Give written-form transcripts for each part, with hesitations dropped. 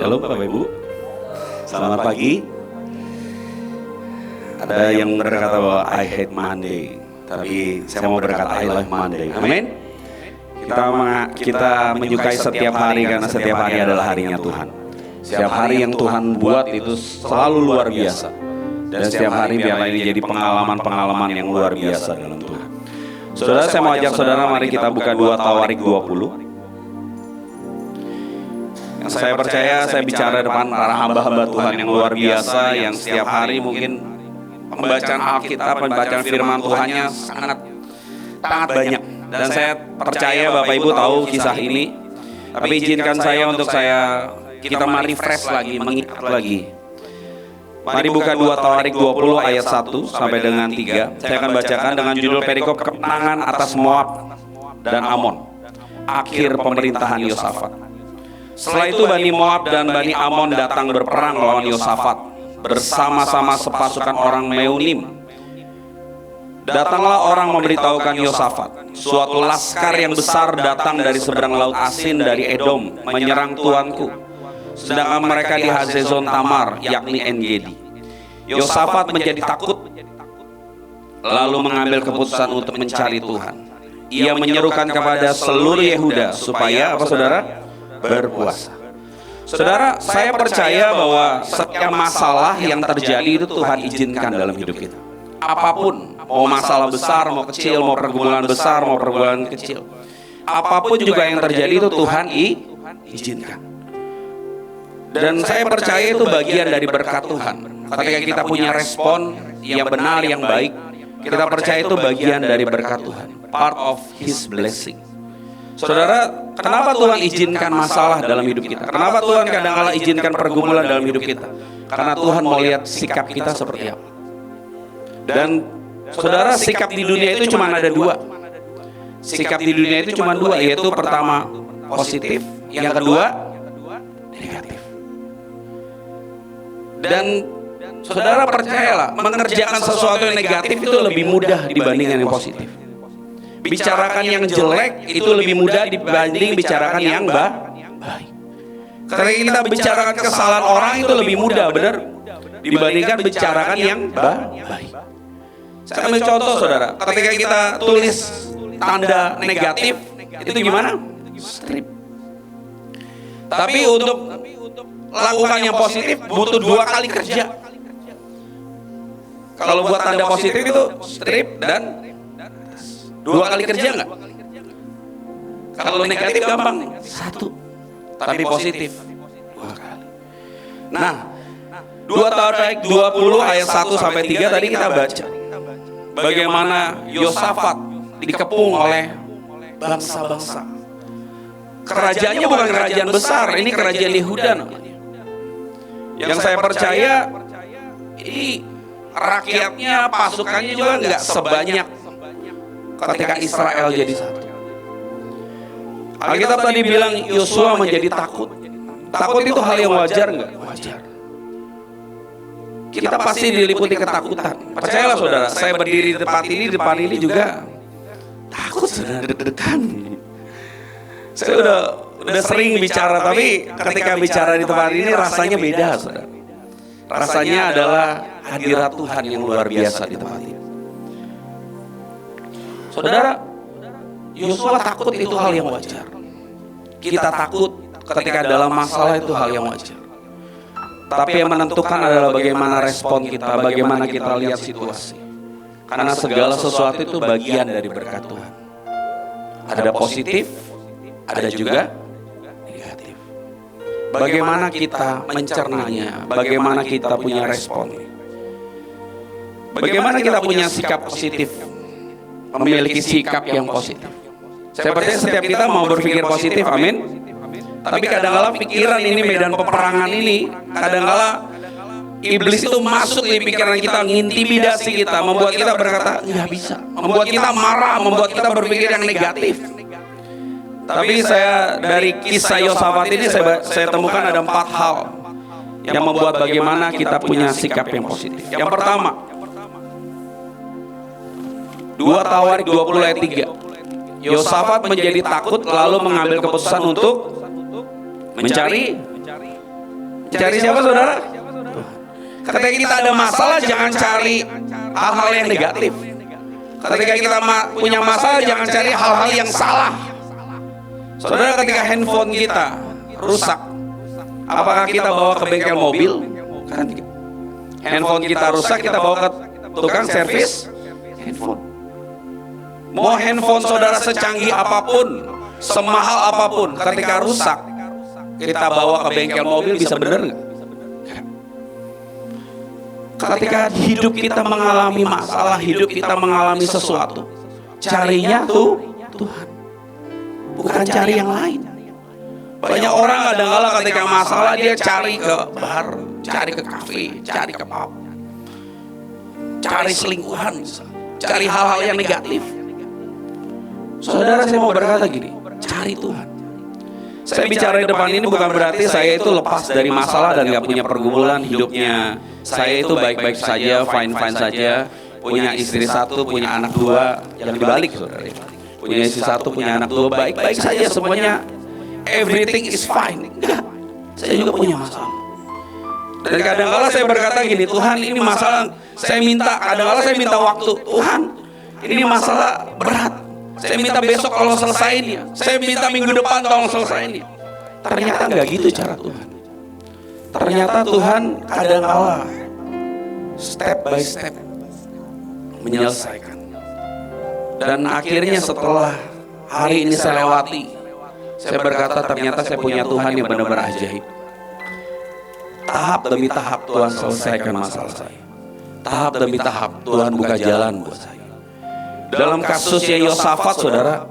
Shalom Bapak Ibu. Selamat pagi. Ada yang berkata bahwa I hate Monday, tapi saya mau berkata I love Monday. Amin. Kita menyukai setiap hari karena setiap hari adalah harinya Tuhan. Setiap hari yang Tuhan buat itu selalu luar biasa. Dan setiap hari biarlah ini jadi pengalaman-pengalaman yang luar biasa dalam Tuhan. Saudara, saya mau ajak saudara, mari kita buka 2 Tawarik 20. Yang saya percaya saya bicara depan para hamba-hamba Tuhan yang luar biasa, yang setiap hari mungkin pembacaan Alkitab, pembacaan firman Tuhannya sangat banyak. Dan saya percaya Bapak Ibu tahu kisah ini. Tapi izinkan saya untuk kita refresh lagi, mengingat lagi. Mari buka 2 Tawarik 20 ayat 1 sampai dengan 3. Saya akan bacakan dengan judul perikop kemenangan atas Moab dan Amon, akhir pemerintahan Yosafat. Setelah itu Bani Moab dan Bani Amon datang berperang melawan Yosafat bersama-sama sepasukan orang Meunim. Datanglah orang memberitahukan Yosafat, suatu laskar yang besar datang dari seberang laut Asin dari Edom menyerang tuanku, sedangkan mereka di Hazezon Tamar, yakni En-Gedi. Yosafat menjadi takut, lalu mengambil keputusan untuk mencari Tuhan. Ia menyerukan kepada seluruh Yehuda supaya apa saudara? Berpuasa. Saudara, saya percaya bahwa setiap masalah yang terjadi itu Tuhan izinkan dalam hidup kita. Apapun, mau masalah besar, mau kecil, mau pergumulan besar, mau pergumulan kecil, apapun juga yang terjadi itu Tuhan izinkan. Dan saya percaya itu bagian dari berkat Tuhan. Ketika kita punya respon yang benar, yang baik, kita percaya itu bagian dari berkat Tuhan, part of His blessing. Saudara, kenapa Tuhan izinkan masalah dalam hidup kita? Kenapa Tuhan kadang-kala izinkan pergumulan dalam hidup kita? Karena Tuhan mau lihat sikap kita seperti apa. Dan saudara, sikap di dunia itu cuma ada 2. Sikap di dunia itu cuma 2, yaitu pertama positif, yang kedua negatif. Dan saudara percayalah, mengerjakan sesuatu yang negatif itu lebih mudah dibandingkan yang positif. Bicarakan yang jelek itu lebih mudah dibanding bicarakan yang baik. Ketika kita bicarakan kesalahan orang itu lebih mudah, benar, dibandingkan bicarakan yang baik. Saya ambil contoh saudara, ketika kita tulis tanda negatif itu gimana? Strip. Tapi untuk lakukan yang positif butuh 2 kali kerja. Kalau buat tanda positif itu strip dan 2 kali kerja enggak? Kalau negatif gampang, 1. Tapi positif 2 kali. Nah, 2 Tawarik 20 ayat 1 sampai 3 tadi kita baca bagaimana Yosafat dikepung oleh bangsa-bangsa. Kerajaannya bukan kerajaan besar, ini kerajaan Yehuda namanya. Yang saya percaya ini rakyatnya, pasukannya juga enggak sebanyak ketika Israel jadi satu. Alkitab tadi bilang Yosua menjadi takut. Takut itu hal yang wajar enggak? Wajar. Kita pasti diliputi ketakutan. Percayalah saudara, saya berdiri di depan ini juga takut, saudara, deg-degan. Saya udah sering bicara, tapi ketika bicara di tempat ini rasanya beda, saudara. Rasanya adalah hadirat Tuhan yang luar biasa di tempat ini. Saudara, Yosua takut itu hal yang wajar. Kita takut ketika dalam masalah itu hal yang wajar. Tapi yang menentukan adalah bagaimana respon kita, bagaimana kita lihat situasi. Karena segala sesuatu itu bagian dari berkat Tuhan. Ada positif, ada juga negatif. Bagaimana kita mencernanya, bagaimana kita punya respon. Bagaimana kita punya sikap positif, memiliki sikap yang positif. Saya percaya setiap kita mau berpikir positif, amin. Tapi kadang-kala pikiran ini, medan peperangan ini, kadang-kala iblis itu masuk di pikiran kita, mengintimidasi kita, membuat kita berkata nggak bisa, membuat kita marah, membuat kita berpikir yang negatif. Tapi saya dari kisah Yosafat ini saya temukan ada 4 hal yang membuat bagaimana kita punya sikap yang positif. Yang pertama, 2 Tawarik 20 ayat 3. Yosafat menjadi takut lalu mengambil keputusan untuk mencari Cari siapa saudara? Tuhan. Ketika kita ada masalah, jangan cari hal-hal yang negatif. Ketika kita punya masalah, jangan cari hal-hal yang salah. Saudara, ketika handphone kita rusak, apakah kita bawa ke bengkel mobil? Kan handphone kita rusak, kita bawa ke tukang servis handphone. Mau handphone saudara secanggih apapun, semahal apapun, ketika rusak, kita bawa ke bengkel mobil, bisa bener nggak? Ketika hidup kita mengalami masalah, hidup kita mengalami sesuatu, carinya tuh Tuhan, bukan cari yang lain. Banyak orang kadang-kala ketika masalah dia cari ke bar, cari ke kafe, cari ke pub, cari selingkuhan, cari hal-hal yang negatif. Saudara, saya mau berkata gini, cari Tuhan. Saya bicara di depan ini bukan berarti saya itu lepas dari masalah dan gak punya pergumulan. Hidupnya saya itu baik-baik saja, fine-fine saja. Punya istri satu, punya anak dua. Yang dibalik saudara, punya istri satu, punya anak dua, baik-baik saja semuanya. Everything is fine. Enggak, saya juga punya masalah. Dan kadang-kala saya berkata gini, Tuhan ini masalah, saya minta, kadang-kala saya minta waktu. Tuhan, ini masalah berat, saya minta besok kalau selesaiin ya. Saya minta minggu depan tolong selesaiin ya. Ternyata nggak gitu cara Tuhan. Ternyata Tuhan kadang-kala step by step menyelesaikan. Dan akhirnya setelah hari ini saya lewati, saya berkata ternyata saya punya Tuhan yang benar-benar ajaib. Tahap demi tahap Tuhan selesaikan masalah saya. Tahap demi tahap Tuhan buka jalan buat saya. Dalam kasusnya Yosafat saudara,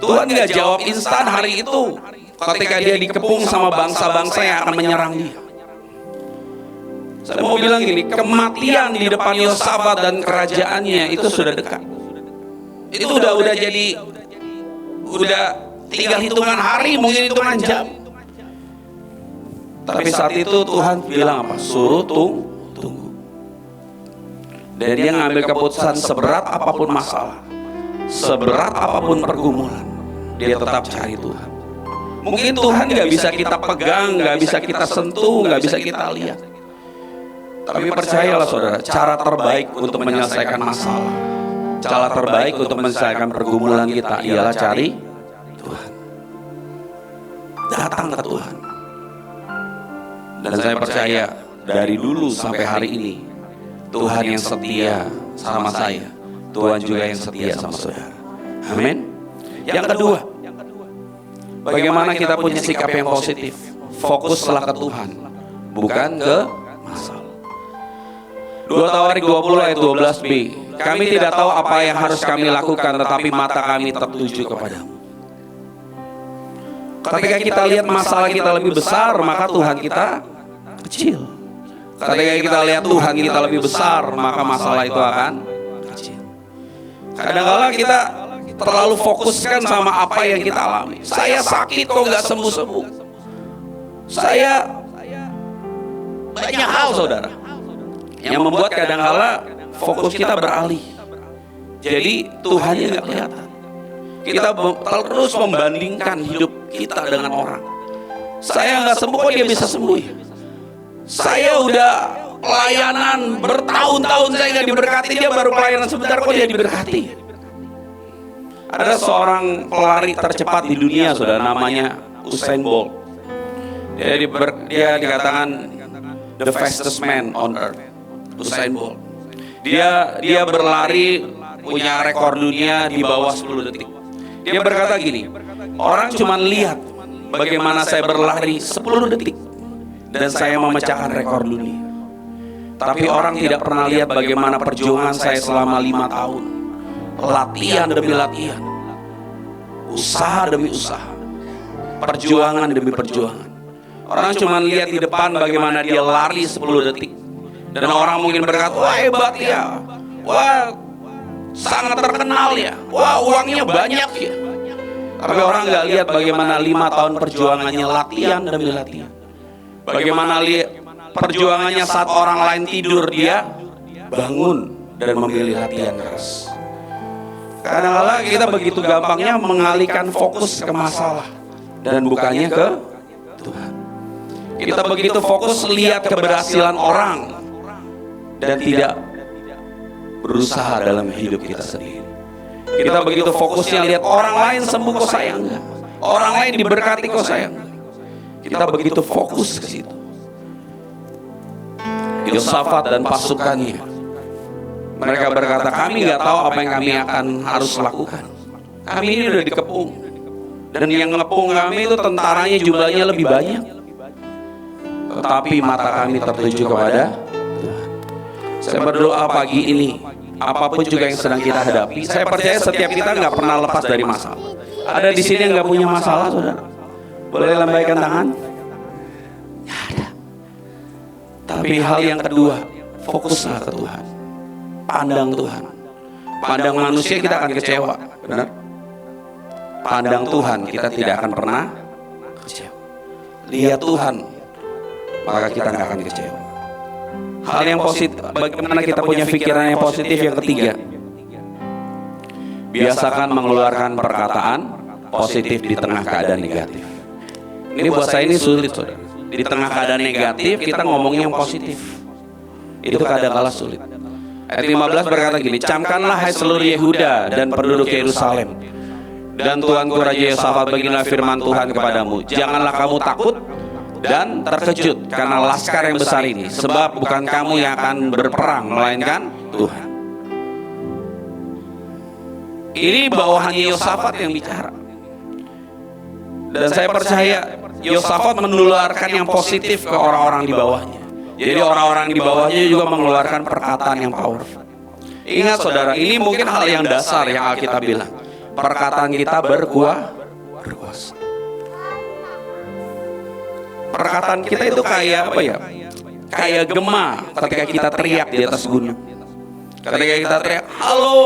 Tuhan gak jawab instan hari itu ketika dia dikepung sama bangsa-bangsa yang akan menyerang dia. Saya mau bilang gini, kematian di depan Yosafat dan kerajaannya itu sudah dekat. Itu udah tinggal hitungan hari, mungkin hitungan jam. Tapi saat itu Tuhan bilang apa? Suruh tunggu. Dan dia ngambil keputusan seberat apapun masalah, seberat apapun pergumulan, dia tetap cari Tuhan. Mungkin Tuhan gak bisa kita pegang, gak bisa kita sentuh, gak bisa kita lihat. Tapi percayalah saudara, cara terbaik untuk menyelesaikan masalah, cara terbaik untuk menyelesaikan pergumulan kita ialah cari Tuhan. Datang ke Tuhan. Dan saya percaya dari dulu sampai hari ini, Tuhan yang setia sama saya, Tuhan juga yang setia sama saudara. Amin. Yang kedua, bagaimana kita punya sikap yang positif? Fokuslah ke Tuhan, bukan ke masalah. 2 Tawarik 20 ayat 12b. Kami tidak tahu apa yang harus kami lakukan, tetapi mata kami tertuju kepadamu. Ketika kita lihat masalah kita lebih besar, maka Tuhan kita kecil. Ketika kita lihat Tuhan kita lebih besar, maka masalah itu akan kecil. Kadang-kadang kita terlalu fokuskan sama apa yang kita alami. Saya sakit kok gak sembuh-sembuh. Saya banyak hal saudara yang membuat kadang-kadang fokus kita beralih. Jadi Tuhannya gak kelihatan. Kita terus membandingkan hidup kita dengan orang. Saya gak sembuh kok dia bisa sembuh ya. Saya udah pelayanan bertahun-tahun saya nggak diberkati, dia baru pelayanan sebentar kok dia diberkati. Ada seorang pelari tercepat di dunia saudara, namanya Usain Bolt. Dia dikatakan the fastest man on earth. Usain Bolt. Dia berlari punya rekor dunia di bawah 10 detik. Dia berkata gini, orang cuma lihat bagaimana saya berlari 10 detik dan saya memecahkan rekor dunia. Tapi orang tidak pernah lihat bagaimana perjuangan saya selama 5 tahun. Latihan demi latihan, usaha demi usaha, perjuangan demi perjuangan. Orang cuma lihat di depan bagaimana dia lari 10 detik. Dan orang mungkin berkata, wah hebat ya, wah sangat terkenal ya, wah uangnya banyak ya. Tapi orang gak lihat bagaimana 5 tahun perjuangannya latihan demi latihan. Bagaimana perjuangannya saat orang lain tidur, dia bangun dan memilih latihan keras. Kadang-kadang kita begitu gampangnya mengalihkan fokus ke masalah dan bukannya ke Tuhan. Kita begitu fokus lihat keberhasilan orang dan tidak berusaha dalam hidup kita sendiri. Kita begitu fokusnya lihat orang lain sembuh kok saya enggak, orang lain diberkati kok saya enggak. Kita begitu fokus ke situ. Yosafat dan pasukannya, mereka berkata, kami nggak tahu apa yang kami akan harus lakukan. Kami ini udah dikepung, dan yang ngepung kami itu tentaranya jumlahnya lebih banyak. Tetapi mata kami tertuju kepada Tuhan. Saya berdoa pagi ini, apapun juga yang sedang kita hadapi, saya percaya setiap kita nggak pernah lepas dari masalah. Ada di sini yang nggak punya masalah, saudara? Boleh lambaikan tangan? Nggak ada. Tapi hal yang kedua, fokuslah ke Tuhan. Pandang Tuhan. Pandang manusia kita akan kecewa, benar? Pandang Tuhan kita tidak akan pernah kecewa. Lihat Tuhan, maka kita nggak akan kecewa. Hal yang positif, bagaimana kita punya pikiran yang positif. Yang ketiga, biasakan mengeluarkan perkataan positif di tengah keadaan negatif. Ini buat saya ini sulit, saudara. Di tengah keadaan negatif kita ngomongnya yang positif, itu kadang-kala sulit. Ayat 15 berkata gini, camkanlah hai seluruh Yehuda dan penduduk Yerusalem, dan Tuanku Raja Yosafat, beginilah firman Tuhan kepadamu, janganlah kamu takut dan terkejut karena laskar yang besar ini, sebab bukan kamu yang akan berperang, melainkan Tuhan. Ini bawahannya Yosafat yang bicara, dan saya percaya Yosafat menularkan yang positif ke orang-orang di bawahnya. Jadi orang-orang di bawahnya juga mengeluarkan perkataan yang powerful. Ingat saudara, ini mungkin hal yang dasar yang Alkitab bilang, perkataan kita berkuasa. Perkataan kita itu kayak apa ya? Kayak gema ketika kita teriak di atas gunung. Ketika kita teriak, halo,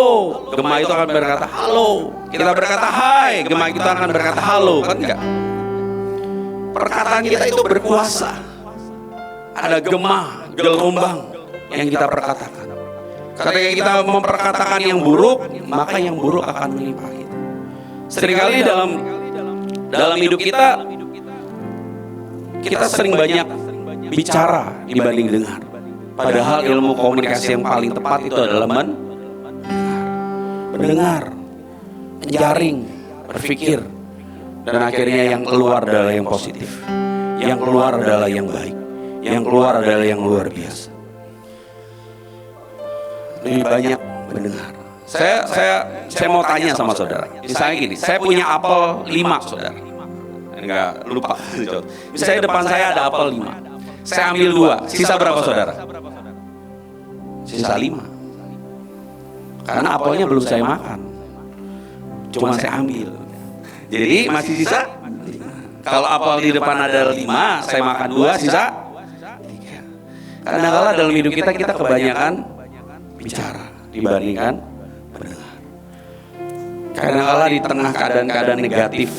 gema itu akan berkata halo. Kita berkata hai, gema kita akan berkata halo, kan enggak? Perkataan kita itu berkuasa. Ada gema, gelombang yang kita perkatakan. Ketika kita memperkatakan yang buruk, maka yang buruk akan menimpa kita. Seringkali dalam hidup kita sering banyak bicara dibanding dengar. Padahal ilmu komunikasi yang paling tepat itu adalah mendengar, menjaring, berpikir, dan akhirnya yang keluar adalah yang positif, yang keluar adalah yang baik, yang keluar adalah yang luar biasa. Lebih banyak mendengar. Saya mau tanya sama saudara. Misalnya gini, saya punya apel 5, saudara. Enggak lupa. Misalnya depan saya ada apel 5. Saya ambil 2. Sisa berapa, saudara? Sisa 5. Karena apelnya belum saya makan. Cuma saya ambil. Jadi masih sisa 5. Kalau apel di depan ada 5, saya makan 2, sisa 3. Kadang-kadang dalam hidup kita kebanyakan bicara dibandingkan mendengar. Kadang-kadang di tengah keadaan-keadaan negatif,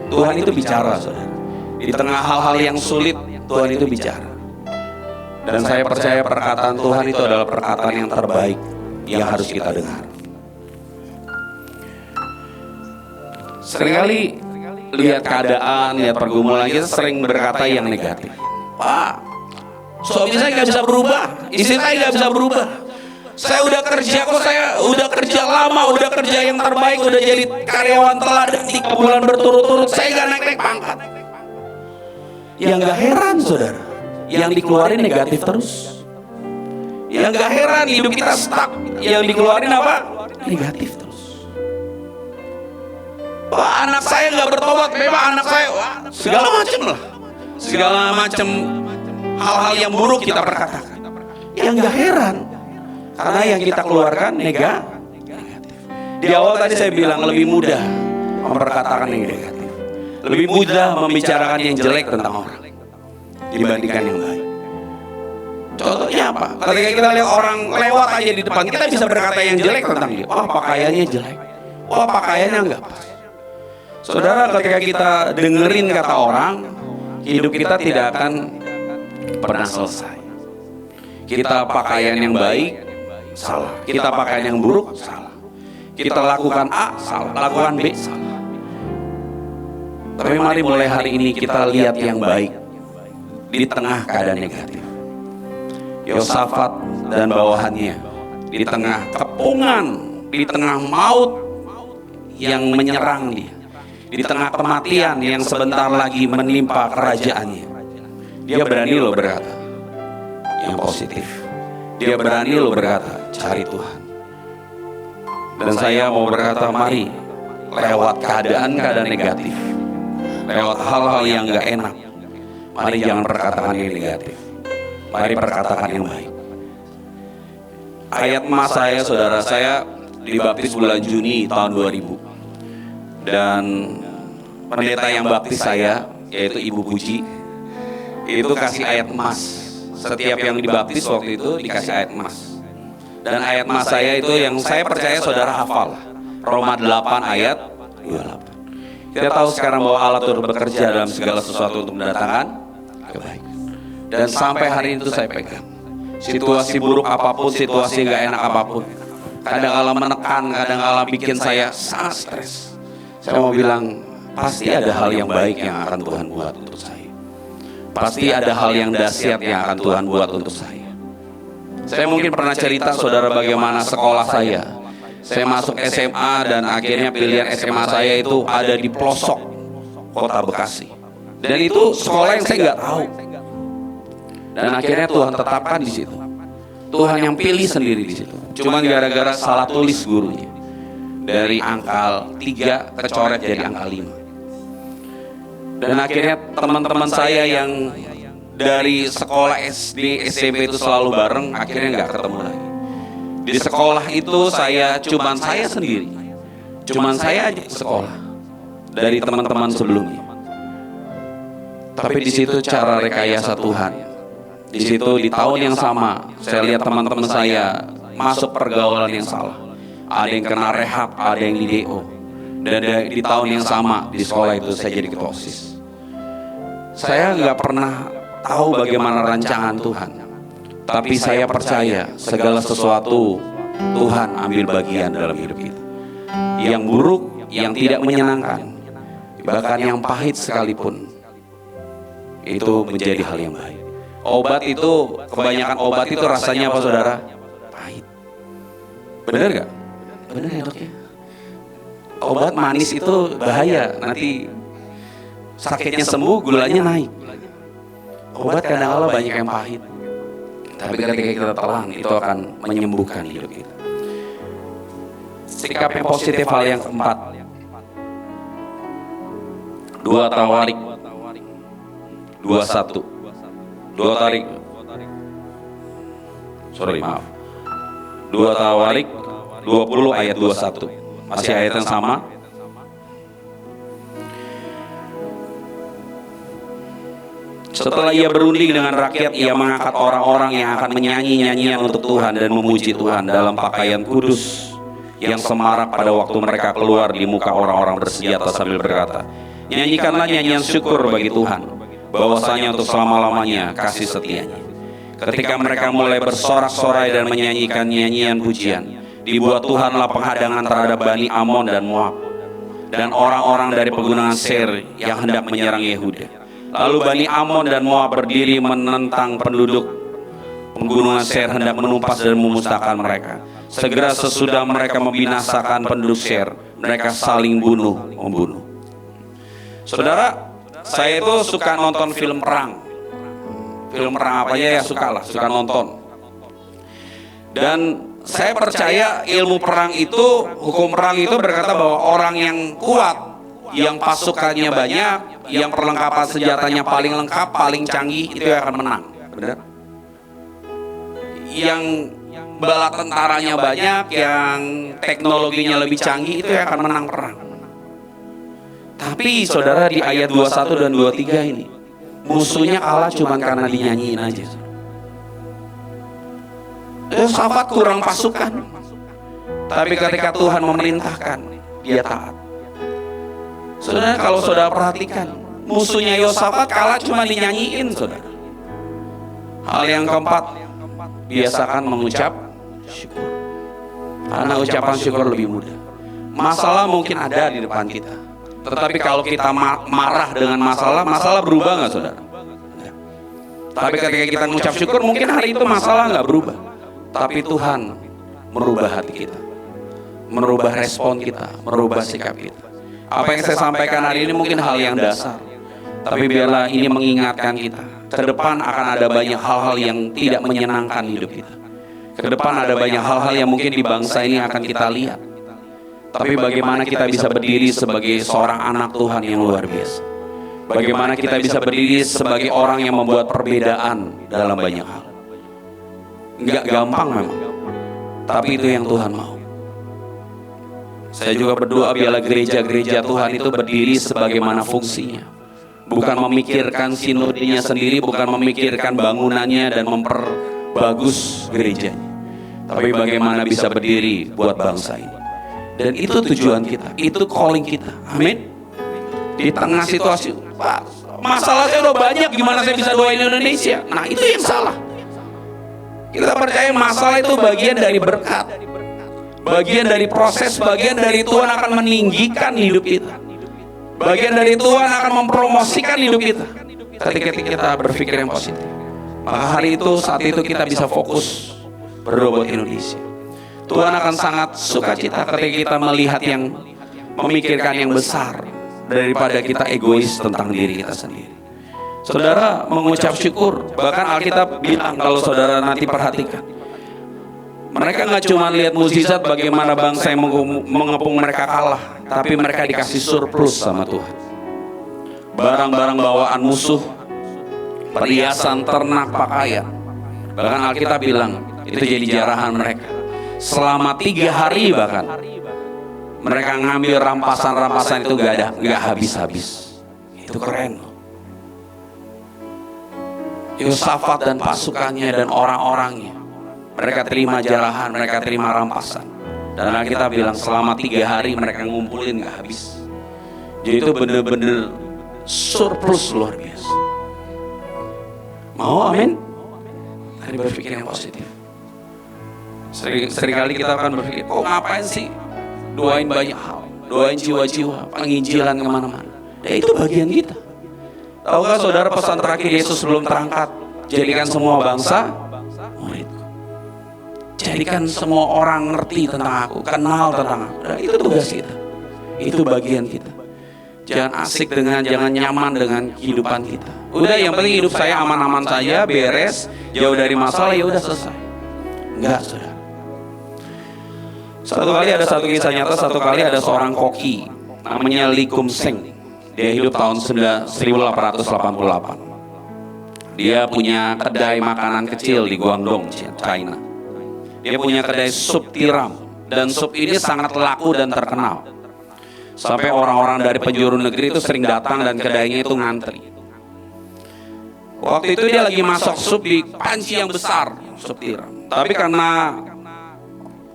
Tuhan itu bicara, saudara. Di tengah hal-hal yang sulit, Tuhan itu bicara. Dan saya percaya perkataan Tuhan itu adalah perkataan yang terbaik yang harus kita dengar. Seringkali lihat keadaan, lihat pergumulan, kita sering berkata yang negatif. Pak, suami saya nggak bisa berubah, istri saya nggak bisa berubah. Saya udah kerja kok, saya udah kerja lama, udah kerja yang terbaik, udah jadi karyawan teladan 3 bulan berturut-turut, saya nggak naik-naik pangkat. Yang nggak heran, saudara, yang dikeluarin negatif terus. Yang nggak heran hidup kita stuck, yang dikeluarin apa? Negatif terus. Wah, anak saya nggak bertobat, memang anak saya, wah, segala macam lah, segala macam hal-hal yang buruk kita perkatakan. Yang nggak heran, karena yang kita keluarkan negatif. Di awal tadi saya bilang lebih mudah memperkatakan yang negatif, lebih mudah membicarakan yang jelek tentang orang dibandingkan yang baik. Contohnya apa? Ketika kita lihat orang lewat aja di depan, kita bisa berkata yang jelek tentang dia. Wah, pakaiannya jelek, wah pakaiannya enggak pas. Saudara, ketika kita dengerin kata orang, hidup kita tidak akan pernah selesai. Kita pakaian yang baik, salah. Kita pakaian yang buruk, salah. Kita lakukan A, salah. Lakukan B, salah. Tapi mari mulai hari ini kita lihat yang baik. di tengah keadaan negatif. Yosafat dan bawahannya di tengah kepungan, di tengah maut yang menyerang dia, di tengah kematian yang sebentar lagi menimpa kerajaannya, dia berani loh berkata yang positif. Dia berani loh berkata cari Tuhan. Dan saya mau berkata, mari lewat keadaan-keadaan negatif, lewat hal-hal yang gak enak, mari jangan perkatakan yang negatif, mari perkatakan yang baik. Ayat emas saya, saudara, saya dibaptis bulan Juni tahun 2000. Dan pendeta yang baptis saya, yaitu Ibu Puji, itu kasih ayat emas. Setiap yang dibaptis waktu itu dikasih ayat emas. Dan ayat emas saya itu yang saya percaya saudara hafal, Roma 8 ayat 28. Kita tahu sekarang bahwa Allah turut bekerja dalam segala sesuatu untuk mendatangkan kebaikan. Dan sampai hari itu saya pegang. Situasi buruk apapun, situasi gak enak apapun, kadang-kala menekan, kadang-kala bikin saya sangat stres, saya mau bilang, pasti ada hal yang baik yang akan Tuhan buat untuk saya. Pasti ada hal yang dahsyat yang akan Tuhan buat untuk saya. Saya mungkin pernah cerita saudara bagaimana sekolah saya. Saya masuk SMA dan akhirnya pilihan SMA saya itu ada di pelosok kota Bekasi. Dan itu sekolah yang saya nggak tahu. Dan akhirnya Tuhan tetapkan di situ. Tuhan yang pilih sendiri di situ. Cuman gara-gara salah tulis gurunya. Dari angka 3 kecoret jadi angka 5. Dan akhirnya teman-teman saya yang dari sekolah SD, SMP itu selalu bareng, akhirnya nggak ketemu lagi. Di sekolah itu cuman saya sendiri, cuman saya aja sekolah dari teman-teman sebelumnya. Tapi di situ cara rekayasa Tuhan. Di situ di tahun yang sama, saya lihat teman-teman saya masuk pergaulan yang salah. Ada yang kena rehab, ada yang di DO. Dan di tahun yang sama di sekolah itu saya jadi ketua OSIS. Saya nggak pernah tahu bagaimana rancangan Tuhan, tapi saya percaya segala sesuatu Tuhan ambil bagian dalam hidup kita. Yang buruk, yang tidak menyenangkan, bahkan yang pahit sekalipun, itu menjadi hal yang baik. Obat itu, kebanyakan obat itu rasanya apa saudara? Pahit. Benar gak? Benar ya dok ya? Obat manis itu bahaya, nanti sakitnya sembuh, gulanya naik. Obat kadang-kala banyak yang pahit, tapi ketika kita telan itu akan menyembuhkan hidup kita. Sikap yang positif hal yang keempat. 2 Tawarik 21. 2 Tawarik. Sorry, maaf. 2 Tawarik 20 ayat 21. Masih ayat yang sama. Setelah ia berunding dengan rakyat, ia mengangkat orang-orang yang akan menyanyi nyanyian untuk Tuhan dan memuji Tuhan dalam pakaian kudus yang semarak pada waktu mereka keluar di muka orang-orang bersenjata sambil berkata, nyanyikanlah nyanyian syukur bagi Tuhan, bahwasanya untuk selama-lamanya kasih setianya. Ketika mereka mulai bersorak-sorai dan menyanyikan nyanyian pujian, dibuat Tuhanlah penghadangan terhadap Bani Amon dan Moab dan orang-orang dari pegunungan Seir yang hendak menyerang Yehuda. Lalu Bani Amon dan Moab berdiri menentang penduduk pegunungan Seir hendak menumpas dan memusnahkan mereka. Segera sesudah mereka membinasakan penduduk Seir, mereka saling membunuh. Saudara, saya itu suka nonton film perang. Film perang apa aja ya suka nonton. Dan saya percaya ilmu perang itu, hukum perang itu berkata bahwa orang yang kuat, yang pasukannya banyak, yang perlengkapan senjatanya paling lengkap, paling canggih, itu yang akan menang. Benar? Yang bala tentaranya banyak, yang teknologinya lebih canggih, itu yang akan menang perang. Tapi saudara, di ayat 21 dan 23 ini, musuhnya kalah cuma karena dinyanyiin aja. Yosafat kurang pasukan, tapi ketika Tuhan memerintahkan, dia taat. Saudara, kalau saudara perhatikan, musuhnya Yosafat kalah cuma dinyanyiin, saudara. Hal yang keempat, biasakan mengucap syukur. Karena ucapan syukur lebih mudah. Masalah mungkin ada di depan kita, tetapi kalau kita marah dengan masalah berubah nggak, saudara? Tapi ketika kita mengucap syukur, mungkin hari itu masalah nggak berubah, tapi Tuhan merubah hati kita, merubah respon kita, merubah sikap kita. Apa yang saya sampaikan hari ini mungkin hal yang dasar, tapi biarlah ini mengingatkan kita, ke depan akan ada banyak hal-hal yang tidak menyenangkan hidup kita. Ke depan ada banyak hal-hal yang mungkin di bangsa ini akan kita lihat. Tapi bagaimana kita bisa berdiri sebagai seorang anak Tuhan yang luar biasa. Bagaimana kita bisa berdiri sebagai orang yang membuat perbedaan dalam banyak hal. Enggak gampang memang, tapi itu yang Tuhan mau. Saya juga berdoa biarlah gereja-gereja Tuhan itu berdiri sebagaimana fungsinya. Bukan memikirkan sinodenya sendiri, bukan memikirkan bangunannya dan memperbagus gerejanya, tapi bagaimana bisa berdiri buat bangsa ini. Dan itu tujuan kita, itu calling kita. Amin. Di tengah situasi, Pak, masalahnya udah banyak, gimana saya bisa doain Indonesia? Nah, itu yang salah. Kita percaya masalah itu bagian dari berkat, bagian dari proses, bagian dari Tuhan akan meninggikan hidup kita, bagian dari Tuhan akan mempromosikan hidup kita. Ketika kita berpikir yang positif, maka hari itu, saat itu kita bisa fokus berdoa buat Indonesia. Tuhan akan sangat sukacita ketika kita melihat yang memikirkan yang besar daripada kita egois tentang diri kita sendiri. Saudara mengucap syukur, bahkan Alkitab bilang, kalau saudara nanti perhatikan, mereka nggak cuma lihat mukjizat bagaimana bangsa yang mengepung mereka kalah, tapi mereka dikasih surplus sama Tuhan. Barang-barang bawaan musuh, perhiasan, ternak, pakaian. Bahkan Alkitab bilang itu jadi jarahan mereka. Selama 3 hari bahkan mereka ngambil rampasan-rampasan itu nggak habis-habis. Itu keren loh. Yosafat dan pasukannya dan orang-orangnya, mereka terima jarahan, mereka terima rampasan. Dan kita bilang selama 3 hari mereka ngumpulin nggak habis. Jadi itu bener-bener surplus luar biasa. Mau amin? Tadi berpikir yang positif. Seringkali kita akan berpikir, kok ngapain sih doain banyak hal, doain jiwa-jiwa, penginjilan kemana-mana. Ya itu bagian kita. Tahukah saudara pesan terakhir Yesus sebelum terangkat? Jadikan semua bangsa muridku. Jadikan semua orang ngerti tentang aku, kenal tentang aku. Dan itu tugas kita. Itu bagian kita. Jangan asik jangan nyaman dengan kehidupan kita. Udah, yang penting hidup saya aman-aman saja, beres, jauh dari masalah, ya udah selesai. Enggak, saudara. Satu kali ada seorang koki namanya Lee Kum Seng. Dia hidup tahun 1888. Dia punya kedai makanan kecil di Guangdong, China. Dia punya kedai sup tiram, dan sup ini sangat laku dan terkenal. Sampai orang-orang dari penjuru negeri itu sering datang dan kedainya itu ngantri. Waktu itu dia lagi masak sup di panci yang besar, sup tiram. Tapi karena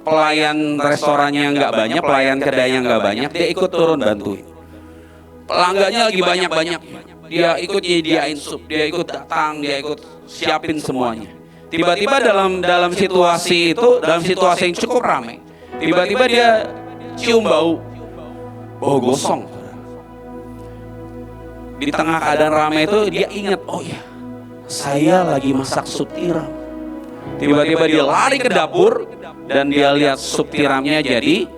pelayan restorannya nggak banyak, pelayan kedainya nggak banyak, dia ikut turun bantuin. Pelanggannya lagi banyak-banyak, dia ikut nyediain sup, dia ikut datang, dia ikut siapin semuanya. Tiba-tiba dalam situasi itu, dalam situasi yang cukup ramai, tiba-tiba dia cium bau gosong. Di tengah keadaan ramai itu dia ingat, oh ya, saya lagi masak sup tiram. Tiba-tiba dia lari ke dapur dan dia lihat sup tiramnya jadi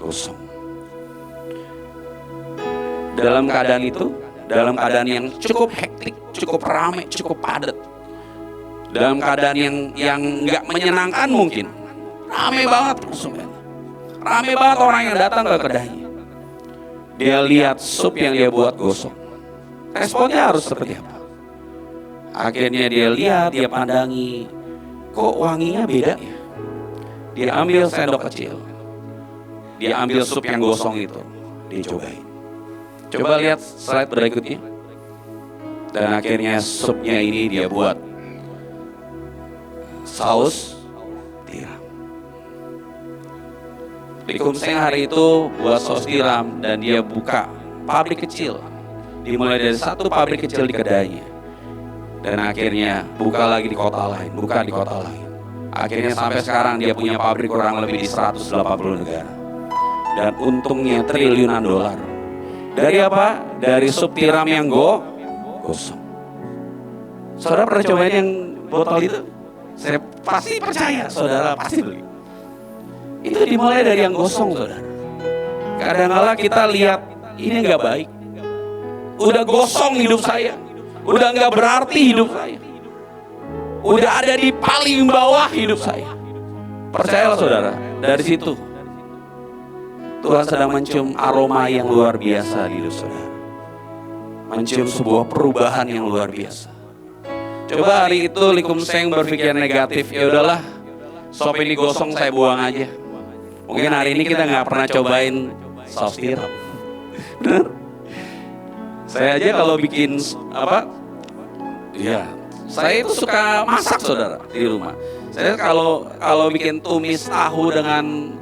gosong. Dalam keadaan itu, dalam keadaan yang cukup hektik, cukup ramai, cukup padat, dalam keadaan yang nggak menyenangkan mungkin, ramai banget konsumen, ramai banget orang yang datang ke kedainya. Dia lihat sup yang dia buat gosong. Responnya harus seperti apa? Akhirnya dia lihat, dia pandangi, kok wanginya beda ya? Dia ambil sendok kecil, dia ambil sup yang gosong itu, dia cobain. Coba lihat slide berikutnya. Dan akhirnya supnya ini dia buat saus tiram. Lee Kum Seng hari itu buat saus tiram dan dia buka pabrik kecil. Dimulai dari satu pabrik kecil di kedainya. Dan akhirnya buka lagi di kota lain, buka di kota lain. Akhirnya sampai sekarang dia punya pabrik kurang lebih di 180 negara. Dan untungnya triliunan dolar. Dari apa? Dari sup tiram yang gosong. Saudara pernah cobain yang botol itu? Saya pasti percaya saudara pasti beli. Itu dimulai dari yang gosong, saudara. Kadang-kala kita lihat ini nggak baik, udah gosong hidup saya, udah nggak berarti hidup saya, udah ada di paling bawah hidup saya. Percayalah saudara, dari situ Tuhan sedang mencium aroma yang luar biasa di hidup saudara, mencium sebuah perubahan yang luar biasa. Coba hari itu Likumseng berpikir negatif, ya udahlah, sop ini gosong saya buang aja. Mungkin hari ini kita nggak pernah cobain soft syrup. Benar? Saya aja kalau bikin ya, saya itu suka masak saudara di rumah. Saya kalau bikin tumis tahu dengan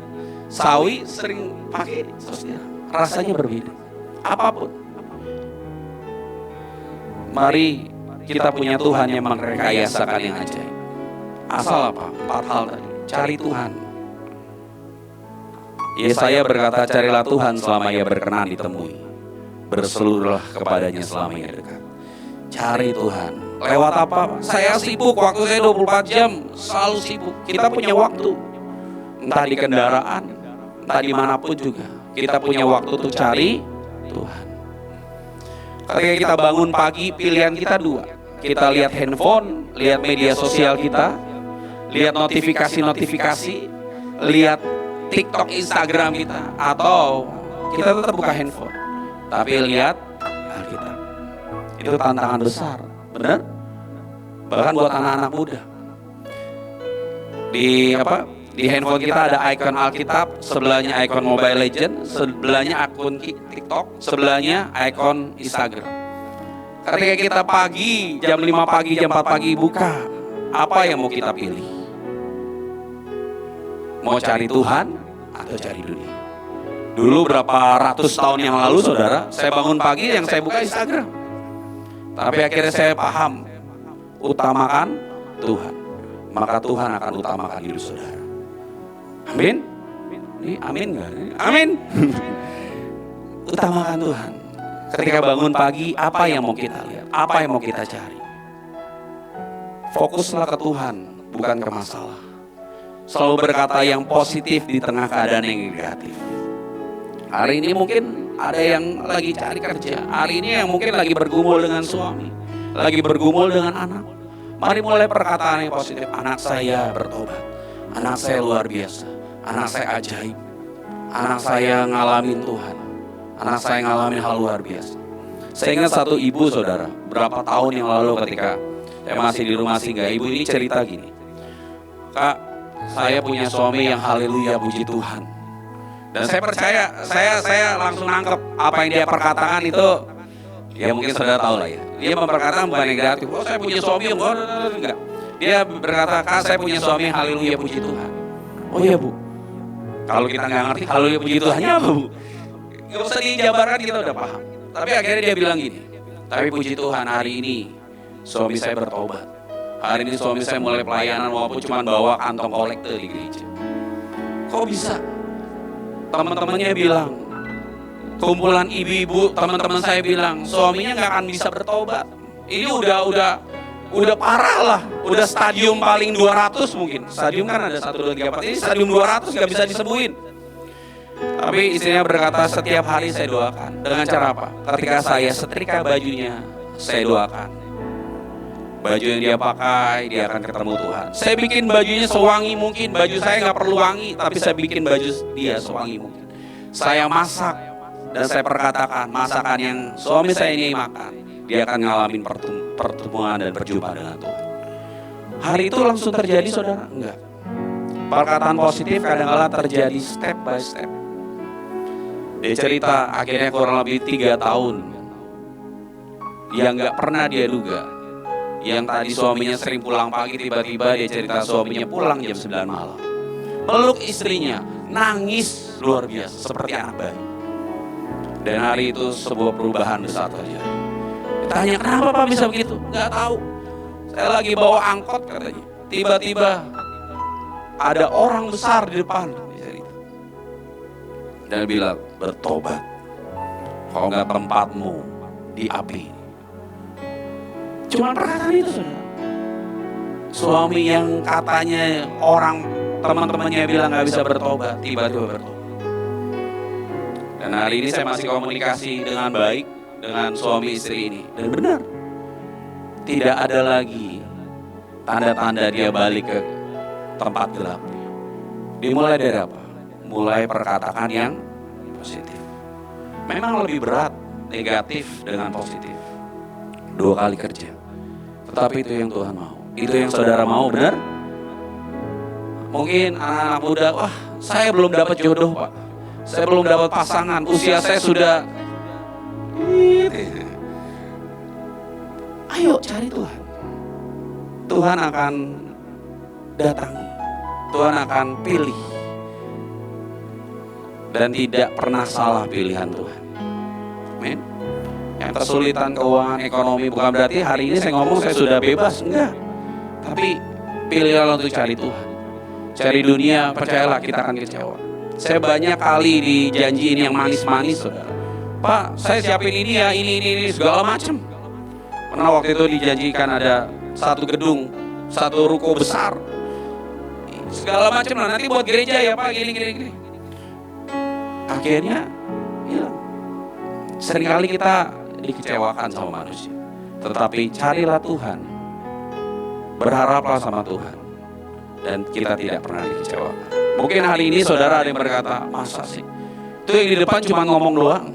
sawi sering pakai soft syrup. Rasanya berbeda. Apapun. Mari kita punya Tuhan yang merekayasa yang ajaib. Asal apa? 4 hal tadi. Cari Tuhan. Yesaya berkata, carilah Tuhan selama ia berkenan ditemui, berseluruhlah kepadanya selama ia dekat. Cari Tuhan. Lewat apa? Saya sibuk, waktu saya 24 jam, selalu sibuk. Kita punya waktu, entah di kendaraan, entah dimanapun juga. Kita punya waktu untuk cari Tuhan. Ketika kita bangun pagi, pilihan kita 2. Kita lihat handphone, lihat media sosial kita, lihat notifikasi, lihat TikTok, Instagram kita, atau kita tetap buka handphone tapi lihat Alkitab. Itu tantangan besar, benar? Bahkan buat anak-anak muda. Di handphone kita ada ikon Alkitab, sebelahnya ikon Mobile Legend, sebelahnya akun TikTok, sebelahnya ikon Instagram. Ketika kita pagi, jam 5 pagi, jam 4 pagi buka, apa yang mau kita pilih? Mau cari Tuhan atau cari dunia? Dulu berapa ratus tahun yang lalu saudara, saya bangun pagi yang saya buka Instagram. Tapi akhirnya saya paham, utamakan Tuhan, maka Tuhan akan utamakan hidup saudara. Amin? Ini amin gak? Amin. Utamakan Tuhan. Ketika bangun pagi, apa yang mau kita lihat? Apa yang mau kita cari? Fokuslah ke Tuhan, bukan ke masalah. Selalu berkata yang positif di tengah keadaan yang negatif. Hari ini mungkin ada yang lagi cari kerja. Hari ini yang mungkin lagi bergumul dengan suami, lagi bergumul dengan anak. Mari mulai perkataan yang positif. Anak saya bertobat, anak saya luar biasa, anak saya ajaib, anak saya ngalamin Tuhan, anak saya ngalamin hal luar biasa. Saya ingat satu ibu saudara, berapa tahun yang lalu ketika saya masih di rumah singgah, ibu ini cerita gini, Kak, saya punya suami yang haleluya puji Tuhan. Dan saya percaya, saya langsung nangkep apa yang dia perkatakan itu, ya mungkin saudara tahu lah ya. Dia memperkatakan bukan negatif, oh saya punya suami yang enggak. Dia berkata, Kak saya punya suami yang haleluya puji Tuhan. Oh iya bu, kalau kita nggak ngerti haleluya puji Tuhannya apa bu? Gak usah dijabarkan, kita udah paham. Tapi akhirnya dia bilang gini, tapi puji Tuhan hari ini suami saya bertobat. Hari ini suami saya mulai pelayanan walaupun cuma bawa kantong kolektor di gereja. Kok bisa? Teman-temannya bilang, kumpulan ibu-ibu, teman-teman saya bilang, suaminya nggak akan bisa bertobat. Ini udah parah lah, udah stadium paling 200 mungkin. Stadium kan ada 1, 2, 3, 4, ini stadium 200 nggak bisa disembuhin. Tapi istrinya berkata, setiap hari saya doakan. Dengan cara apa? Ketika saya setrika bajunya, saya doakan. Baju yang dia pakai, dia akan ketemu Tuhan. Saya bikin bajunya sewangi mungkin. Baju saya nggak perlu wangi, tapi saya bikin baju dia sewangi mungkin. Saya masak, dan saya perkatakan, masakan yang suami saya ini makan, dia akan ngalamin pertemuan dan berjumpa dengan Tuhan. Hari itu langsung terjadi saudara? Enggak. Perkataan positif kadang-kala terjadi step by step. Dia cerita akhirnya kurang lebih 3 tahun yang gak pernah dia duga. Yang tadi suaminya sering pulang pagi, tiba-tiba dia cerita suaminya pulang jam 9 malam. Peluk istrinya, nangis luar biasa seperti anak bayi. Dan hari itu sebuah perubahan besar terjadi. Ditanya kenapa Pak bisa begitu? Gak tahu. Saya lagi bawa angkot katanya. Tiba-tiba ada orang besar di depan. Dan bilang, bertobat. Kalau nggak tempatmu di api. Cuma perkataan itu, saudara. Suami yang katanya orang teman-temannya bilang gak bisa bertobat, tiba-tiba bertobat. Dan hari ini saya masih komunikasi dengan baik dengan suami istri ini. Dan benar, tidak ada lagi tanda-tanda dia balik ke tempat gelap. Dimulai dari apa? Mulai perkataan yang positif. Memang lebih berat negatif dengan positif. 2 kali kerja. Tetapi itu yang Tuhan mau. Itu yang saudara mau, benar? Mungkin anak-anak muda, wah saya belum dapat jodoh Pak. Saya belum dapat pasangan, usia saya sudah. Ayo cari Tuhan. Tuhan akan datangi. Tuhan akan pilih. Dan tidak pernah salah pilihan Tuhan. Amin. Yang kesulitan keuangan ekonomi bukan berarti hari ini saya ngomong saya sudah bebas, enggak. Tapi pilihlah untuk cari Tuhan. Cari dunia, percayalah kita akan kecewa. Saya banyak kali dijanjiin yang manis-manis, saudara. Pak, saya siapin ini ya, ini segala macam. Pernah waktu itu dijanjikan ada satu gedung, satu ruko besar, segala macam lah. Nanti buat gereja ya Pak, gini. Akhirnya hilang. Seringkali kita dikecewakan sama manusia. Tetapi carilah Tuhan. Berharaplah sama Tuhan. Dan kita tidak pernah dikecewakan. Mungkin hari ini saudara ada yang berkata, masa sih? Itu yang di depan cuma ngomong doang.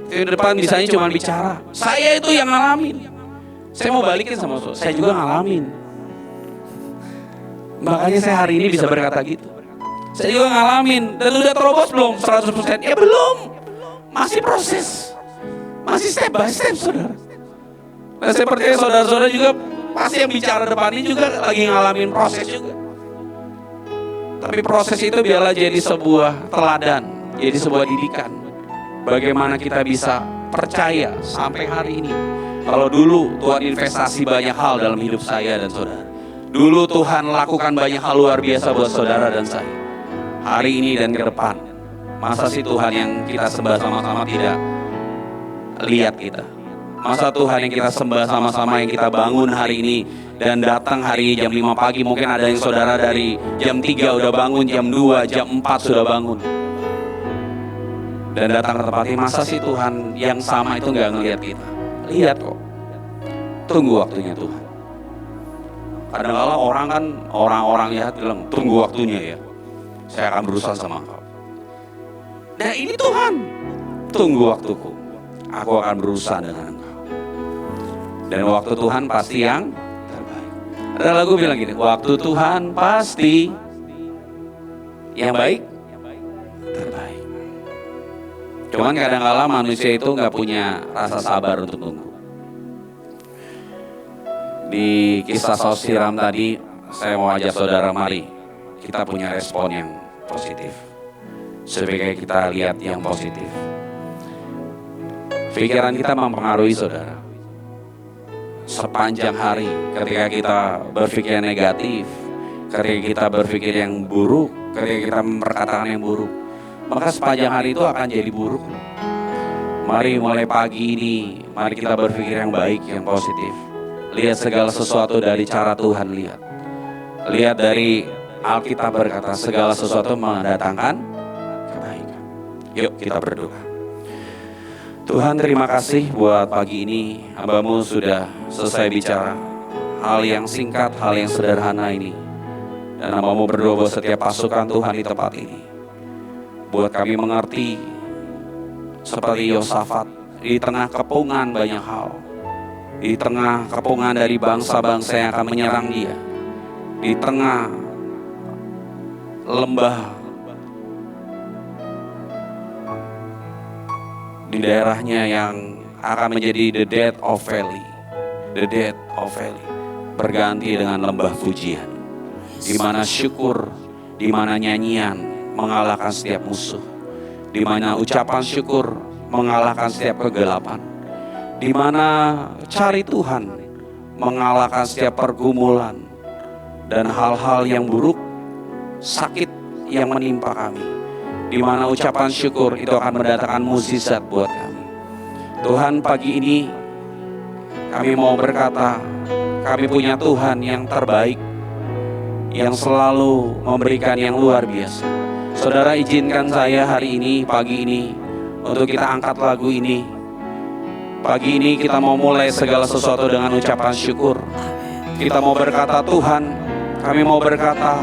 Itu yang di depan misalnya cuma bicara. Saya itu yang ngalamin. Saya mau balikin sama saudara. Saya juga ngalamin. Makanya saya hari ini bisa berkata gitu. Saya juga ngalamin. Dan udah terobos belum 100%? Ya belum. Masih proses. Masih step by step saudara. Dan saya percaya saudara-saudara juga pasti yang bicara depan ini juga lagi ngalamin proses juga. Tapi proses itu biarlah jadi sebuah teladan, jadi sebuah didikan. Bagaimana kita bisa percaya sampai hari ini. Kalau dulu Tuhan investasi banyak hal dalam hidup saya dan saudara. Dulu Tuhan lakukan banyak hal luar biasa buat saudara dan saya. Hari ini dan ke depan, masa sih Tuhan yang kita sembah sama-sama tidak lihat kita? Masa Tuhan yang kita sembah sama-sama, yang kita bangun hari ini dan datang hari jam 5 pagi, mungkin ada yang saudara dari jam 3 udah bangun, jam 2, jam 4 sudah bangun dan datang ke tempat ini. Masa sih Tuhan yang sama itu gak ngelihat kita? Lihat kok. Tunggu waktunya Tuhan. Kadang-kadang orang lihat bilang tunggu waktunya ya, saya akan berusaha sama engkau. Nah ini Tuhan, tunggu waktuku, aku akan berusaha dengan engkau. Dan waktu Tuhan pasti yang terbaik. Ada lagu bilang gini, waktu Tuhan pasti yang baik, terbaik. Cuman kadang-kadang manusia itu gak punya rasa sabar untuk tunggu. Di kisah saus siram tadi, saya mau ajak saudara, mari kita punya respon yang positif. Supaya kita lihat yang positif. Pikiran kita mempengaruhi saudara. Sepanjang hari ketika kita berpikir negatif, ketika kita berpikir yang buruk, ketika kita memperkatakan yang buruk, maka sepanjang hari itu akan jadi buruk. Mari mulai pagi ini, mari kita berpikir yang baik, yang positif. Lihat segala sesuatu dari cara Tuhan lihat. Lihat dari Alkitab berkata segala sesuatu mendatangkan kebaikan. Yuk kita berdoa. Tuhan, terima kasih buat pagi ini. Hamba-Mu sudah selesai bicara hal yang singkat, hal yang sederhana ini. Dan Hamba-Mu berdoa buat setiap pasukan Tuhan di tempat ini. Buat kami mengerti seperti Yosafat, di tengah kepungan banyak hal, di tengah kepungan dari bangsa-bangsa yang akan menyerang dia, di tengah lembah di daerahnya yang akan menjadi the dead of valley, berganti dengan lembah pujian, di mana syukur, di mana nyanyian mengalahkan setiap musuh, di mana ucapan syukur mengalahkan setiap kegelapan, di mana cari Tuhan mengalahkan setiap pergumulan dan hal-hal yang buruk, sakit yang menimpa kami. Di mana ucapan syukur itu akan mendatangkan mukjizat buat kami. Tuhan, pagi ini kami mau berkata Kami punya Tuhan yang terbaik, yang selalu memberikan yang luar biasa. Saudara, izinkan saya hari ini, pagi ini, untuk kita angkat lagu ini. Pagi ini kita mau mulai segala sesuatu dengan ucapan syukur. Kita mau berkata, Tuhan, kami mau berkata,